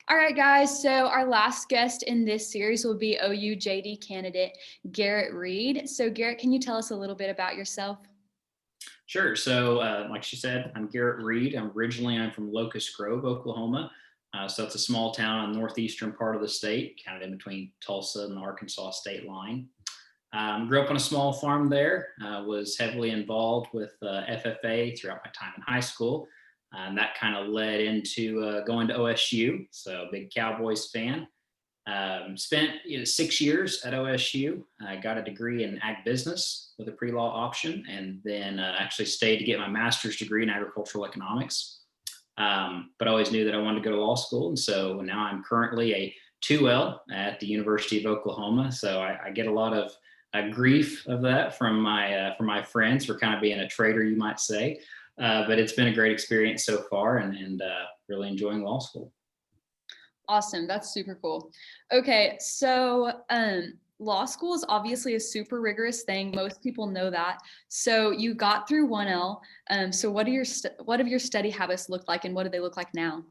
All right, guys. So our last guest in this series will be OU JD candidate Garrett Reed. So Garrett, can you tell us a little bit about yourself? Sure. So, like she said, I'm Garrett Reed. I'm from Locust Grove, Oklahoma. So it's a small town in the northeastern part of the state, kind of in between Tulsa and the Arkansas state line. Grew up on a small farm there. Was heavily involved with FFA throughout my time in high school, and that kind of led into going to OSU. So, big Cowboys fan. Spent 6 years at OSU. I got a degree in ag business with a pre-law option, and then actually stayed to get my master's degree in agricultural economics. But I always knew that I wanted to go to law school, and so now I'm currently a 2L at the University of Oklahoma. So I get a lot of grief of that from my friends for kind of being a traitor, you might say. But it's been a great experience so far, and really enjoying law school. Awesome. That's super cool. Okay, so law school is obviously a super rigorous thing. Most people know that. So you got through 1L. So what have your study habits looked like, and what do they look like now?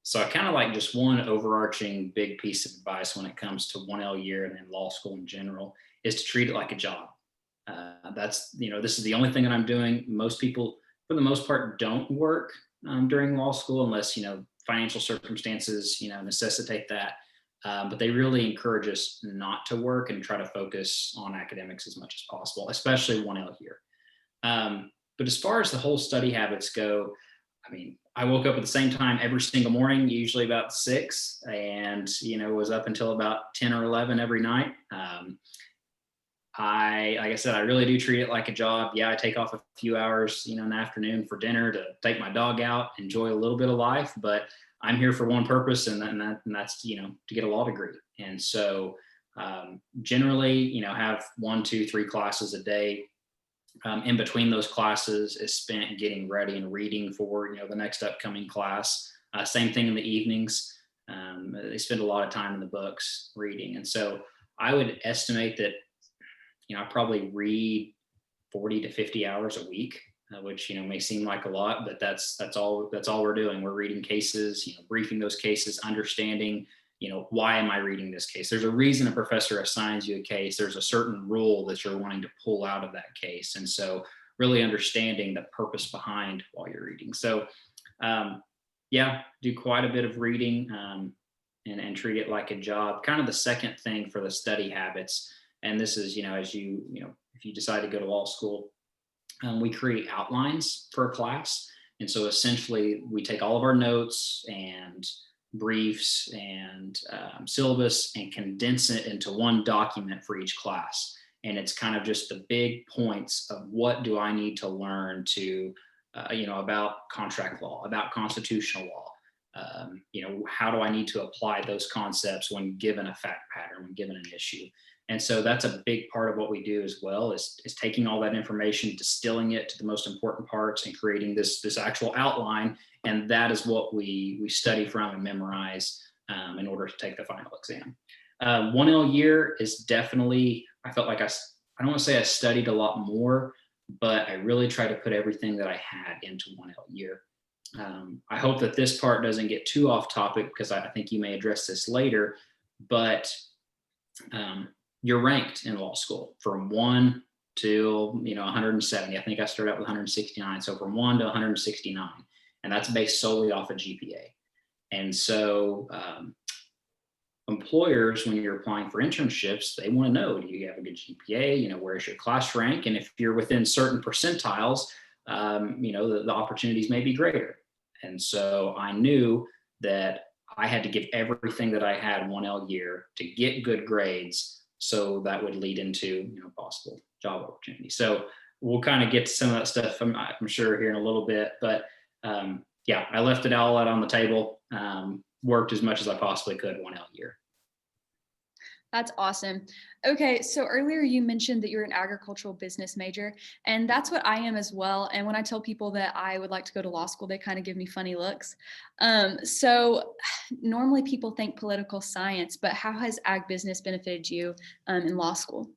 So I kind of like just one overarching big piece of advice when it comes to 1L year and then law school in general is to treat it like a job. This is the only thing that I'm doing. Most people, for the most part, don't work during law school unless, financial circumstances, necessitate that. But they really encourage us not to work and try to focus on academics as much as possible, especially 1L year. But as far as the whole study habits go, I mean, I woke up at the same time every single morning, usually about 6, and was up until about 10 or 11 every night. Like I said, I really do treat it like a job. Yeah, I take off a few hours, in the afternoon for dinner to take my dog out, enjoy a little bit of life. But I'm here for one purpose, and that's to get a law degree. And so generally, have 1, 2, 3 classes a day. In between those classes is spent getting ready and reading for the next upcoming class. Same thing in the evenings. They spend a lot of time in the books reading, and so I would estimate that I probably read 40 to 50 hours a week, which may seem like a lot, but that's all we're doing. We're reading cases, briefing those cases, understanding why am I reading this case. There's a reason a professor assigns you a case. There's a certain rule that you're wanting to pull out of that case, and so really understanding the purpose behind while you're reading. So yeah, do quite a bit of reading, and treat it like a job. Kind of the second thing for the study habits, and this is as if you decide to go to law school, we create outlines for a class. And so essentially we take all of our notes and briefs and syllabus and condense it into one document for each class. And it's kind of just the big points of what do I need to learn to about contract law, about constitutional law. How do I need to apply those concepts when given a fact pattern, when given an issue? And so that's a big part of what we do as well, is taking all that information, distilling it to the most important parts, and creating this actual outline. And that is what we study from and memorize in order to take the final exam. 1L year is definitely, I felt like I don't want to say I studied a lot more, but I really tried to put everything that I had into 1L year. I hope that this part doesn't get too off topic, because I think you may address this later, but you're ranked in law school from 1 to 170. I think I started out with 169. So from 1 to 169, and that's based solely off of GPA. And so employers, when you're applying for internships, they want to know, do you have a good GPA? Where's your class rank? And if you're within certain percentiles, the opportunities may be greater. And so I knew that I had to give everything that I had 1L year to get good grades, so that would lead into possible job opportunity. So we'll kind of get to some of that stuff, I'm sure, here in a little bit. But yeah, I left it all out on the table. Worked as much as I possibly could 1L year. That's awesome. Okay, so earlier you mentioned that you're an agricultural business major, and that's what I am as well. And when I tell people that I would like to go to law school, they kind of give me funny looks. So normally people think political science, but how has ag business benefited you in law school?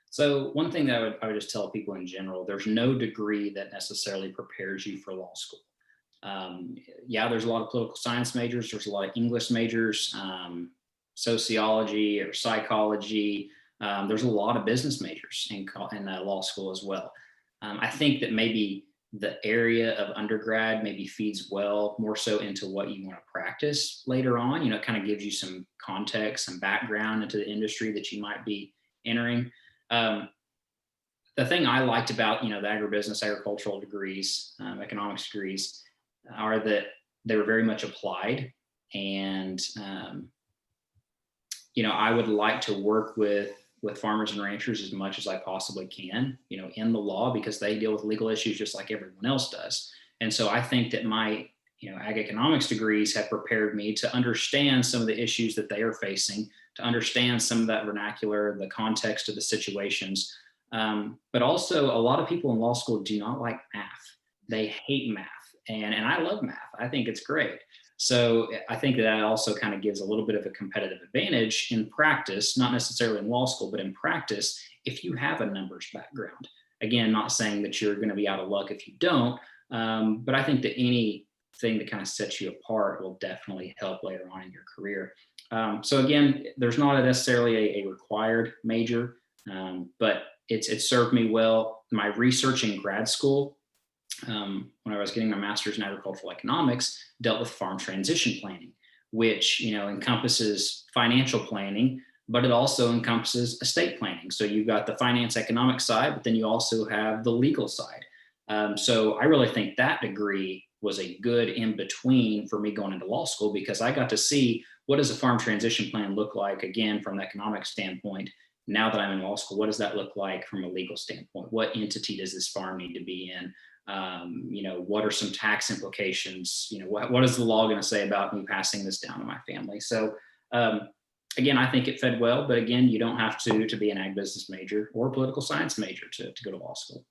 So one thing that I would just tell people in general, there's no degree that necessarily prepares you for law school. Yeah, there's a lot of political science majors. There's a lot of English majors, sociology or psychology. There's a lot of business majors in law school as well. I think that maybe the area of undergrad maybe feeds well more so into what you want to practice later on. It kind of gives you some context, some background into the industry that you might be entering. Um, the thing I liked about the agribusiness, agricultural degrees, economics degrees, are that they were very much applied, and I would like to work with farmers and ranchers as much as I possibly can, in the law, because they deal with legal issues just like everyone else does. And so I think that my ag economics degrees have prepared me to understand some of the issues that they are facing, to understand some of that vernacular, the context of the situations. But also, a lot of people in law school do not like math. They hate math. And I love math. I think it's great. So I think that also kind of gives a little bit of a competitive advantage in practice, not necessarily in law school, but in practice, if you have a numbers background. Again, not saying that you're going to be out of luck if you don't, but I think that anything that kind of sets you apart will definitely help later on in your career. So again, there's not necessarily a required major, but it served me well. My research in grad school, when I was getting my master's in agricultural economics, dealt with farm transition planning, which encompasses financial planning, but it also encompasses estate planning. So you've got the finance economic side, but then you also have the legal side. So I really think that degree was a good in between for me going into law school, because I got to see what does a farm transition plan look like, again, from an economic standpoint. Now that I'm in law school, what does that look like from a legal standpoint? What entity does this farm need to be in? What are some tax implications? What is the law going to say about me passing this down to my family? So again, I think it fed well, but again, you don't have to be an ag business major or a political science major to go to law school.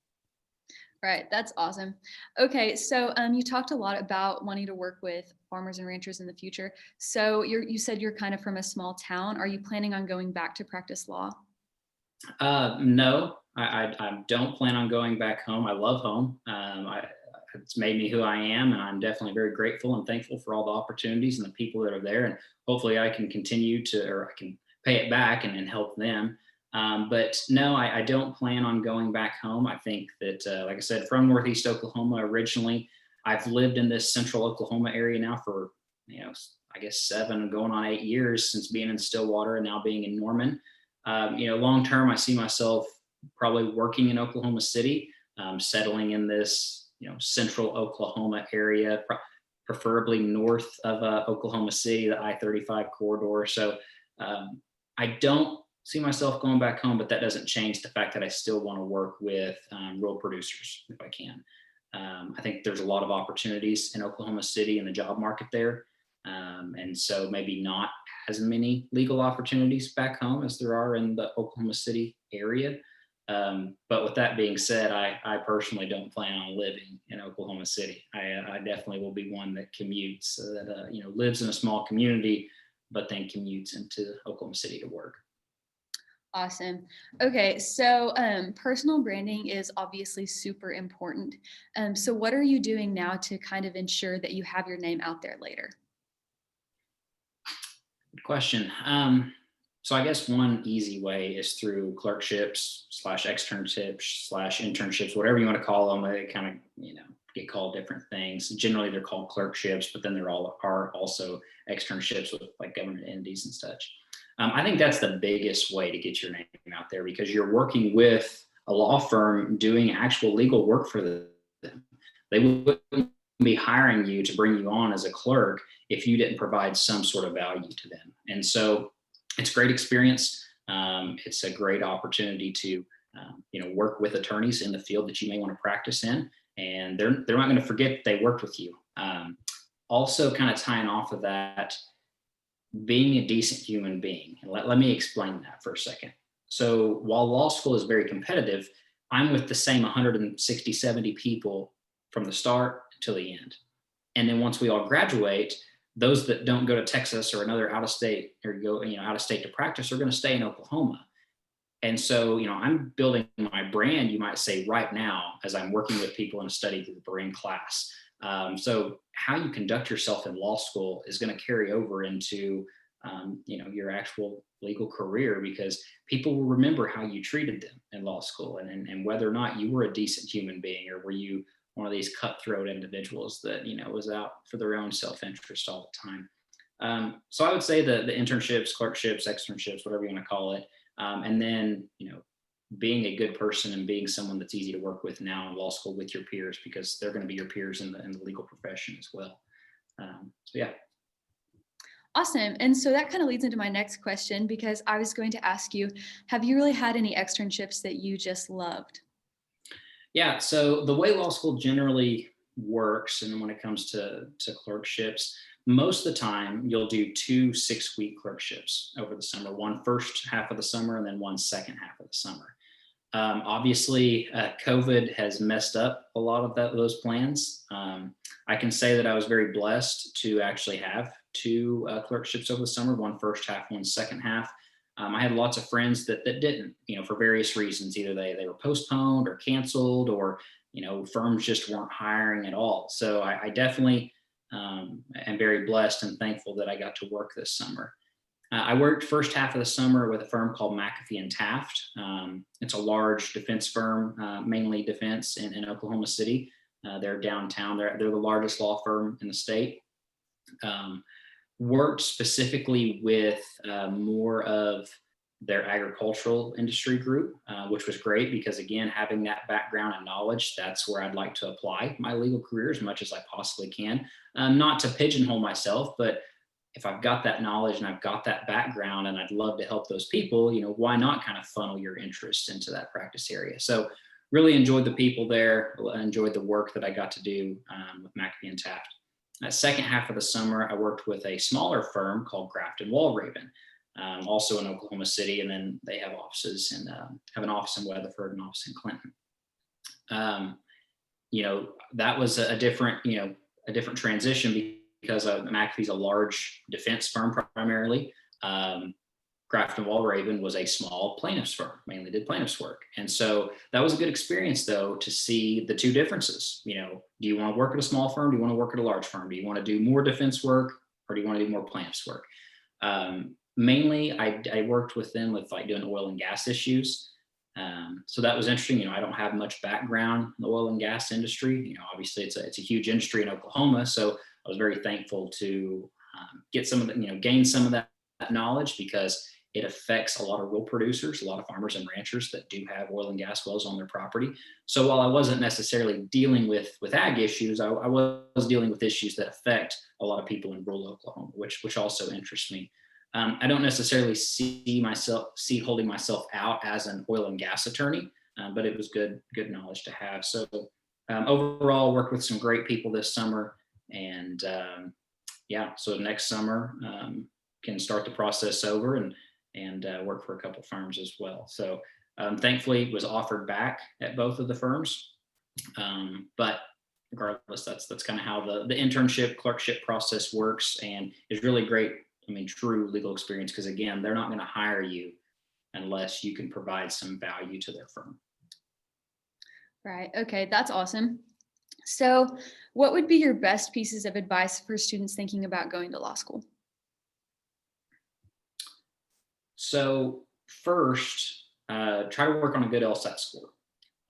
Right. That's awesome. Okay. So you talked a lot about wanting to work with farmers and ranchers in the future. So you said you're kind of from a small town. Are you planning on going back to practice law? No, I don't plan on going back home. I love home. It's made me who I am, and I'm definitely very grateful and thankful for all the opportunities and the people that are there. And hopefully, I can continue to, or I can pay it back and help them. But no, I don't plan on going back home. I think that, like I said, from Northeast Oklahoma originally, I've lived in this central Oklahoma area now for, I guess 7 going on 8 years since being in Stillwater and now being in Norman. Long term, I see myself probably working in Oklahoma City, settling in this, central Oklahoma area, preferably north of Oklahoma City, the I-35 corridor. So I don't see myself going back home, but that doesn't change the fact that I still want to work with rural producers if I can. I think there's a lot of opportunities in Oklahoma City and the job market there. And so maybe not as many legal opportunities back home as there are in the Oklahoma City area. But with that being said, I personally don't plan on living in Oklahoma City. I definitely will be one that commutes, so that lives in a small community, but then commutes into Oklahoma City to work. Awesome. Okay, so personal branding is obviously super important. So what are you doing now to kind of ensure that you have your name out there later? Good question. So I guess one easy way is through clerkships / externships / internships, whatever you want to call them. They kind of, get called different things. Generally, they're called clerkships, but then there are also externships with like government entities and such. I think that's the biggest way to get your name out there, because you're working with a law firm doing actual legal work for them. They wouldn't be hiring you to bring you on as a clerk if you didn't provide some sort of value to them. And so it's a great experience. It's a great opportunity to work with attorneys in the field that you may want to practice in, and they're not going to forget that they worked with you. Also, kind of tying off of that, being a decent human being. And let me explain that for a second. So while law school is very competitive, I'm with the same 160, 70 people from the start until the end. And then once we all graduate, those that don't go to Texas or another out of state or go, out of state to practice are going to stay in Oklahoma. And so, I'm building my brand, you might say, right now, as I'm working with people in a study group or in class. So how you conduct yourself in law school is going to carry over into your actual legal career, because people will remember how you treated them in law school, and whether or not you were a decent human being, or were you one of these cutthroat individuals that was out for their own self-interest all the time. So I would say the internships, clerkships, externships, whatever you want to call it, and then being a good person and being someone that's easy to work with now in law school with your peers, because they're going to be your peers in the legal profession as well. So yeah. Awesome. And so that kind of leads into my next question, because I was going to ask you, have you really had any externships that you just loved? Yeah. So the way law school generally works, and when it comes to clerkships, most of the time you'll do 2 6-week clerkships over the summer, one first half of the summer and then one second half of the summer. Obviously, COVID has messed up a lot of those plans. I can say that I was very blessed to actually have two clerkships over the summer, one first half, one second half. I had lots of friends that didn't, for various reasons. Either they were postponed or canceled, or firms just weren't hiring at all. So I definitely am very blessed and thankful that I got to work this summer. I worked first half of the summer with a firm called McAfee and Taft. It's a large defense firm, mainly defense in Oklahoma City. They're downtown. They're the largest law firm in the state. Worked specifically with more of their agricultural industry group, which was great because, again, having that background and knowledge, that's where I'd like to apply my legal career as much as I possibly can. Not to pigeonhole myself, but if I've got that knowledge and I've got that background and I'd love to help those people, why not kind of funnel your interest into that practice area? So really enjoyed the people there, enjoyed the work that I got to do with McAfee and Taft. Second half of the summer, I worked with a smaller firm called Grafton Walraven, also in Oklahoma City, and then they have offices and have an office in Weatherford and office in Clinton. That was a different, a different transition because McAfee's a large defense firm primarily. Grafton Walraven was a small plaintiffs firm, mainly did plaintiffs work. And so that was a good experience, though, to see the two differences. Do you want to work at a small firm? Do you want to work at a large firm? Do you want to do more defense work, or do you want to do more plaintiffs work? Mainly, I worked with them with doing oil and gas issues. So that was interesting. I don't have much background in the oil and gas industry. Obviously it's a huge industry in Oklahoma. So I was very thankful to get some of the, gain some of that knowledge, because it affects a lot of real producers, a lot of farmers and ranchers that do have oil and gas wells on their property. So while I wasn't necessarily dealing with ag issues, I was dealing with issues that affect a lot of people in rural Oklahoma, which also interests me. I don't necessarily see holding myself out as an oil and gas attorney, but it was good knowledge to have. So overall, worked with some great people this summer, and so next summer can start the process over and work for a couple firms as well. So thankfully, was offered back at both of the firms, but regardless, that's kind of how the internship clerkship process works, and is really great. True legal experience, because again, they're not going to hire you unless you can provide some value to their firm. Right. Okay. That's awesome. So, what would be your best pieces of advice for students thinking about going to law school? So first, try to work on a good LSAT score.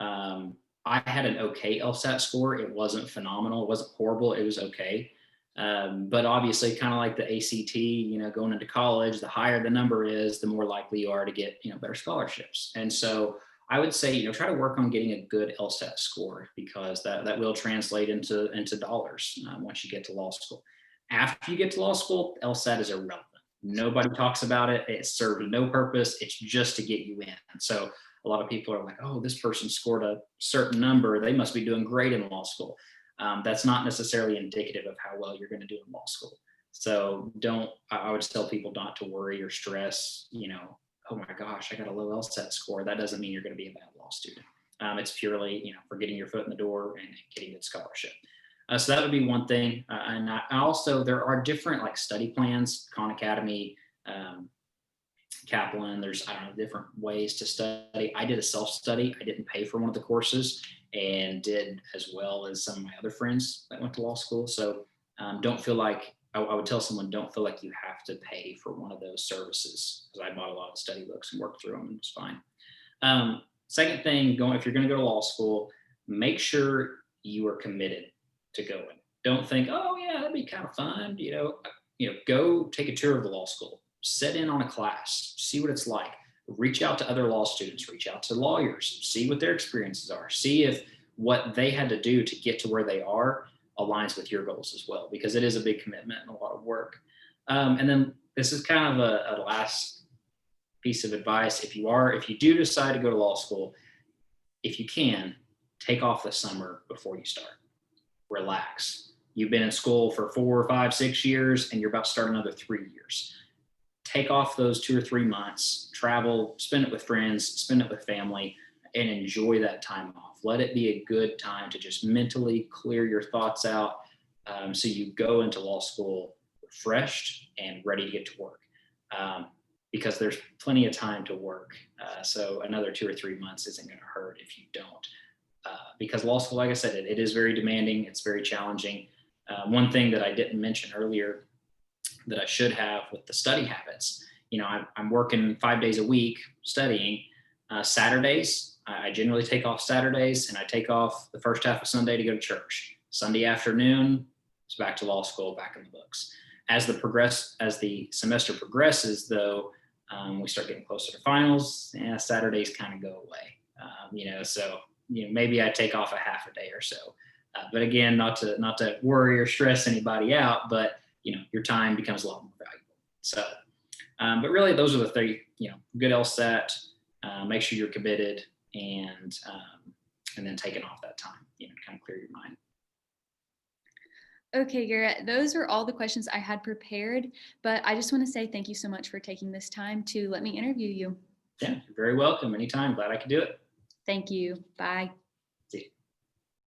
I had an okay LSAT score. It wasn't phenomenal. It wasn't horrible. It was okay. But obviously, kind of like the ACT, going into college, the higher the number is, the more likely you are to get, better scholarships. And so I would say, try to work on getting a good LSAT score, because that will translate into dollars once you get to law school. After you get to law school, LSAT is irrelevant. Nobody talks about it. It serves no purpose. It's just to get you in. And so a lot of people are like, oh, this person scored a certain number, they must be doing great in law school. That's not necessarily indicative of how well you're going to do in law school. So I would tell people not to worry or stress, oh my gosh, I got a low LSAT score. That doesn't mean you're going to be a bad law student. It's purely, for getting your foot in the door and getting a good scholarship. So that would be one thing. And also, there are different study plans, Khan Academy, Kaplan. There's, different ways to study. I did a self-study. I didn't pay for one of the courses. and did as well as some of my other friends that went to law school. So don't feel like I would tell someone, don't feel like you have to pay for one of those services, because I bought a lot of study books and worked through them, and it was fine. Second thing, going if you're going to go to law school, make sure you are committed to going. Don't think, oh yeah, that'd be kind of fun. Go take a tour of the law school, sit in on a class, see what it's like. Reach out to other law students, reach out to lawyers, see what their experiences are, see if what they had to do to get to where they are aligns with your goals as well, because it is a big commitment and a lot of work. And then this is kind of a last piece of advice. If you do decide to go to law school, if you can, take off the summer before you start. Relax. You've been in school for 4 or 5, 6 years, and you're about to start another 3 years. Take off those 2 or 3 months, travel, spend it with friends, spend it with family, and enjoy that time off. Let it be a good time to just mentally clear your thoughts out, so you go into law school refreshed and ready to get to work. Because there's plenty of time to work. So another 2 or 3 months isn't going to hurt if you don't. Because law school, like I said, it is very demanding. It's very challenging. One thing that I didn't mention earlier that I should have with the study habits, I'm working 5 days a week studying. Saturdays, I generally take off Saturdays, and I take off the first half of Sunday to go to church. Sunday afternoon, it's back to law school, back in the books. As the semester progresses, though, we start getting closer to finals. Saturdays kind of go away. So maybe I take off a half a day or so. But again, not to worry or stress anybody out, but your time becomes a lot more valuable. So, but really, those are the three. Good LSAT. Make sure you're committed, and then taking off that time. Kind of clear your mind. Okay, Garrett, those are all the questions I had prepared, but I just want to say thank you so much for taking this time to let me interview you. Yeah, you're very welcome. Anytime. Glad I could do it. Thank you. Bye.